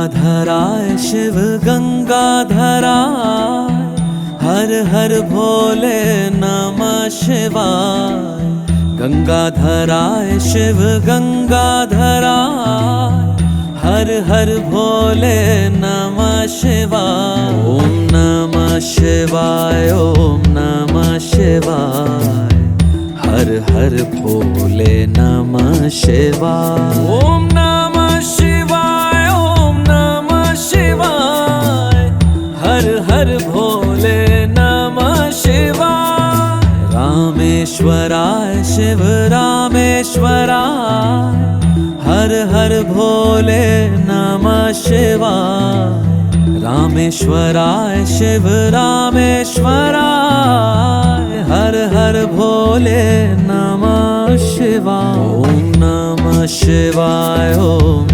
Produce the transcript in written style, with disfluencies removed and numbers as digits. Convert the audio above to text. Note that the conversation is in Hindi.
गंगाधराय शिव गंगाधराय, हर हर भोले नमः शिवाय। गंगाधराय शिव गंगाधराय, हर हर भोले नमः शिवाय। ओम नमः शिवाय, ओम नमः शिवाय, हर हर भोले नमः शिवाय। ओम नमः शिवाय, ओम नमः शिवाय, हर हर भोले नमः शिवाय। रामेश्वराय शिव रामेश्वराय, हर हर भोले नमः शिवाय। रामेश्वराय शिव रामेश्वराय, हर हर भोले नमः शिवाय। ओम नमः शिवाय, ओम